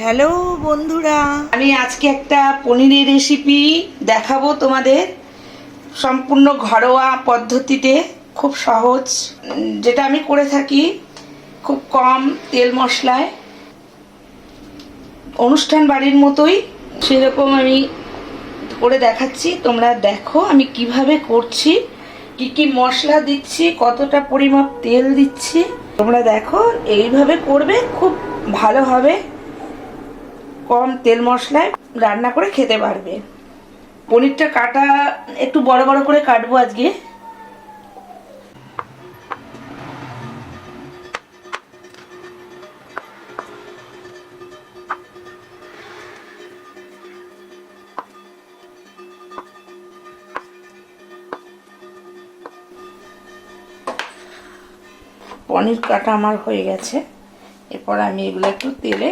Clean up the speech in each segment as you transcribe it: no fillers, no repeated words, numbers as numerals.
Hello বন্ধুরা, আমি আজকে একটা পনিরের রেসিপি দেখাবো তোমাদের। সম্পূর্ণ ঘরোয়া পদ্ধতিতে, খুব সহজ, যেটা আমি করে থাকি খুব কম তেল মশলায়, অনুষ্ঠান বাড়ির মতোই সেরকম আমি করে দেখাচ্ছি। তোমরা দেখো আমি কিভাবে করছি, কি কি মশলা দিচ্ছি, কতটা পরিমাপ তেল দিচ্ছি। তোমরা দেখো এইভাবে করবে, খুব ভালো হবে, কম তেল মশলায় রান্না করে খেতে পারবে। পনিরটা কাটা একটু বড় বড় করে কাটবো আজকে। পনির কাটা আমার হয়ে গেছে। এরপর আমি এগুলো একটু তেলে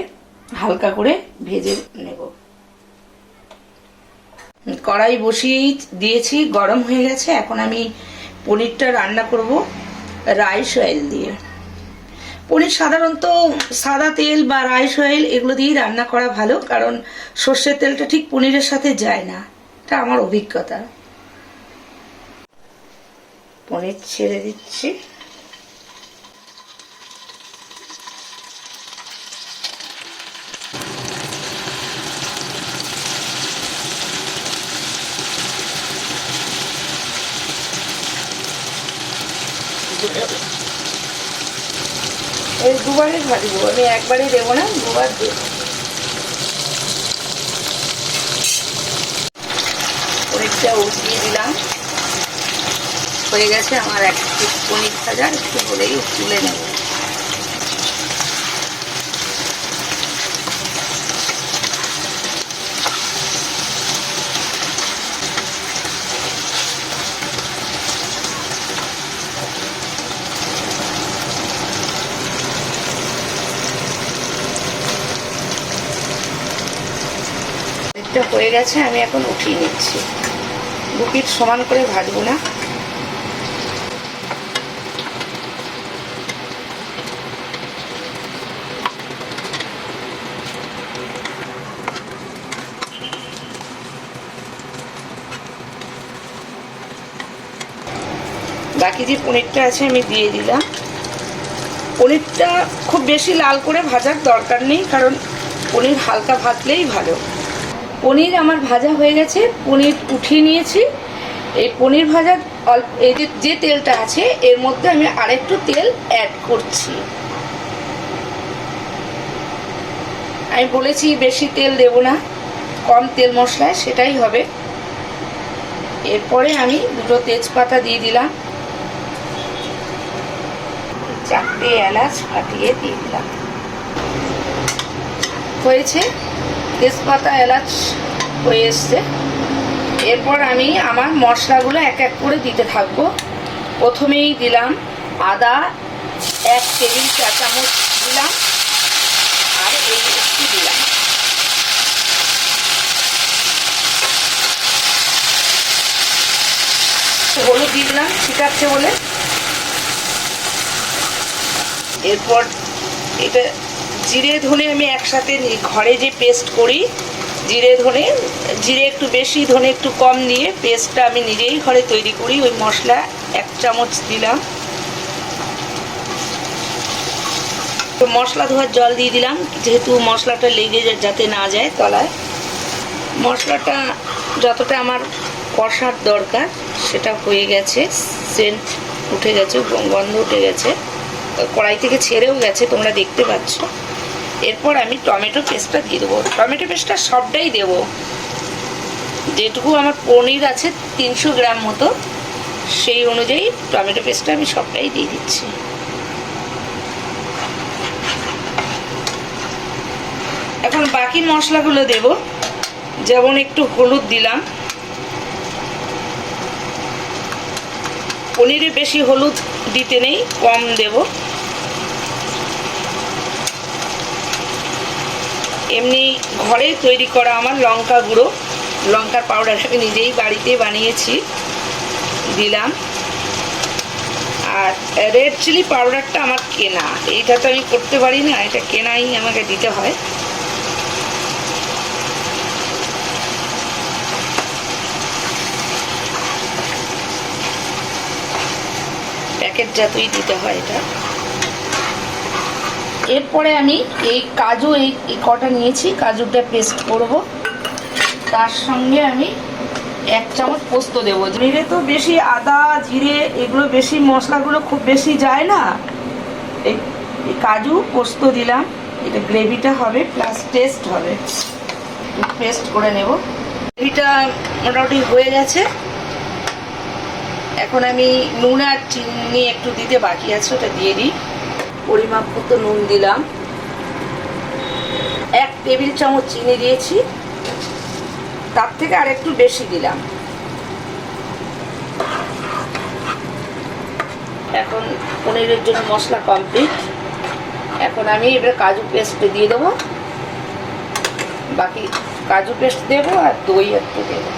হালকা করে ভেজে নেব। কড়াই বসিয়ে দিয়েছি, গরম হয়ে গেছে। এখন আমি পনিরটা রান্না করব রাইস অয়েল দিয়ে। পনির সাধারণত সাদা তেল বা রাইস অয়েল এগুলো দিয়েই রান্না করা ভালো, কারণ সর্ষের তেলটা ঠিক পনিরের সাথে যায় না, এটা আমার অভিজ্ঞতা। পনির ছেড়ে দিচ্ছি। এই দুবারে ভাজবো, আমি একবারে দেবো না, দুবার দেবো। পনিরটা উঠিয়ে দিলাম, হয়ে গেছে আমার এক পিস পনির ভাজা। একটু হলেই তুলে নেব। এটা হয়ে গেছে, আমি এখন উঠিয়ে নিচ্ছি। দু পিঠ সমান করে ভাজবো না। বাকি যে পনিরটা আছে আমি দিয়ে দিলাম। পনিরটা খুব বেশি লাল করে ভাজার দরকার নেই, কারণ পনির হালকা ভাজলেই ভালো। পনির আমার ভাজা হয়ে গেছে, পনির উঠিয়ে নিয়েছি। এই পনির ভাজা অল্প, এই যে তেলটা আছে এর মধ্যে আমি আরেকটু তেল অ্যাড করছি। আমি বলেছি বেশি তেল দেব না, কম তেল মশলায় সেটাই হবে। এরপরে আমি দুটো তেজপাতা দিয়ে দিলাম, 4টে এলাচ ফাটিয়ে দিয়ে দিলাম। হয়েছে, তেজপাতা এলাচ হয়ে এসছে। এরপর আমি আমার মশলাগুলো এক এক করে দিতে থাকবো। প্রথমেই দিলাম আদা, 1 টেবিল চা চামচ দিলাম, আর এই একটু দিলাম। হলুদ দিয়ে দিলাম, ছিটাচ্ছে বলে। এরপর এটা জিরে ধনে আমি একসাথে ঘরে যে পেস্ট করি, জিরে একটু বেশি, ধনে একটু কম দিয়ে পেস্টটা আমি নিজেই ঘরে তৈরি করি। ওই মশলা 1 চামচ দিলাম। তো মশলা ধোয়ার জল দিয়ে দিলাম, যেহেতু মশলাটা লেগে যাতে না যায় তলায়। মশলাটা যতটা আমার কষার দরকার সেটা হয়ে গেছে, সেন্ট উঠে গেছে, গন্ধ উঠে গেছে, কড়াই থেকে ছেড়েও গেছে, তোমরা দেখতে পাচ্ছ। এরপর আমি টমেটো পেস্টটা দিয়ে দেবো। টমেটো পেস্টটা সবটাই দেবো, যেটুকু আমার পনির আছে 300 গ্রাম মতো, সেই অনুযায়ী টমেটো পেস্টটা আমি সবটাই দিয়ে দিচ্ছি। এখন বাকি মশলাগুলো দেব। যেমন একটু হলুদ দিলাম, পনিরে বেশি হলুদ দিতে নেই, কম দেব। এমনি ঘরে তৈরি করা আমার লঙ্কা গুঁড়ো, লঙ্কার পাউডার আমি নিজেই বাড়িতে বানিয়েছি, দিলাম। আর রেড চিলি পাউডারটা আমার কেনা, এইটা তো আমি করতে পারি না, এটা কেনাই আমাকে দিতে হয়। জাতই দিতে হয় এটা। এরপরে আমি এই কাজু এই কটা নিয়েছি, কাজুটা পেস্ট করব। তার সঙ্গে আমি 1 চামচ পোস্ত দেবো। জিরে তো বেশি, আদা জিরে এগুলো বেশি, মশলাগুলো খুব বেশি যায় না। এই কাজু পোস্ত দিলাম, এটা গ্রেভিটা হবে প্লাস টেস্ট হবে। পেস্ট করে নেব। গ্রেভিটা মোটামুটি হয়ে গেছে। এখন আমি নুন আর চিনি একটু দিতে বাকি আছে, ওটা দিয়ে দিই। পরিমাপ মতো নুন দিলাম, 1 টেবিল চামচ চিনি দিয়েছি, তার থেকে আর একটু বেশি দিলাম। এখন পনিরের জন্য মশলা কমপ্লিট। এখন আমি এবারে কাজু পেস্ট দিয়ে দেবো, বাকি কাজু পেস্ট দেবো আর দই একটু দেবো।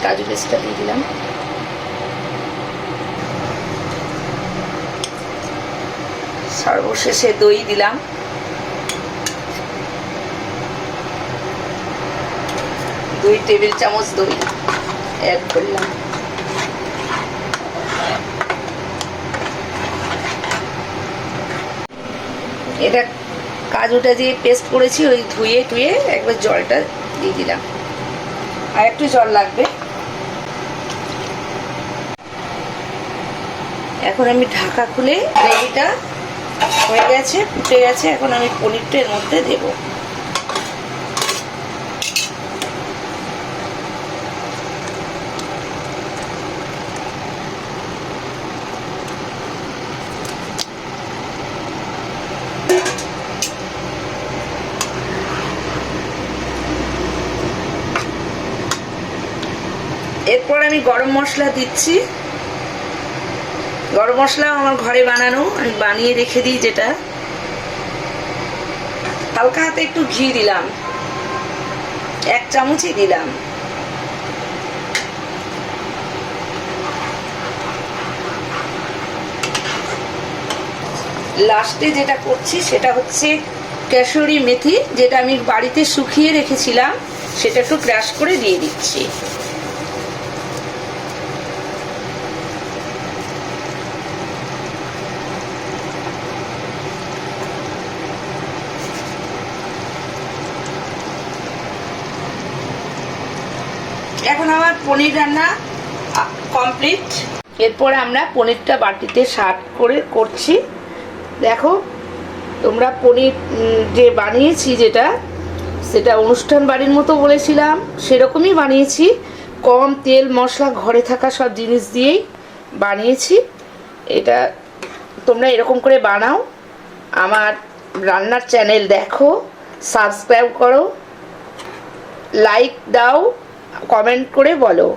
কাজু পেস্টটা দিয়ে দিলাম। সর্বশেষে দই দিলাম, 2 টেবিল চামচ দই অ্যাড করলাম। এটা কাজুটা যে পেস্ট করেছি ওই ধুয়ে টুয়ে একবার জলটা দিয়ে দিলাম, আর একটু জল লাগবে। এখন আমি ঢাকা খুলে, গ্রেভিটা হয়ে গেছে, ফুটে গেছে। এখন আমি পনিরটা এর মধ্যে দেব। এরপর আমি গরম মশলা দিচ্ছি। গরম মশলা আমার ঘরে বানানো, আমি বানিয়ে রেখে দিই। যেটা হালকা হাতে একটু ঘি দিলাম, 1 চামচই দিলাম। লাস্টে যেটা করছি সেটা হচ্ছে কাসুরি মেথি, যেটা আমি বাড়িতে শুকিয়ে রেখেছিলাম, সেটা একটু ক্রাশ করে দিয়ে দিচ্ছি। এখন আমার পনির রান্না কমপ্লিট। এরপরে আমরা পনিরটা বাটিতে সার্ভ করে করছি। দেখো তোমরা, পনির যে বানিয়েছি যেটা, সেটা অনুষ্ঠান বাড়ির মতো বলেছিলাম, সেরকমই বানিয়েছি। কম তেল মশলা, ঘরে থাকা সব জিনিস দিয়েই বানিয়েছি। এটা তোমরা এরকম করে বানাও। আমার রান্নার চ্যানেল দেখো, সাবস্ক্রাইব করো, লাইক দাও, কমেন্ট করে বলো।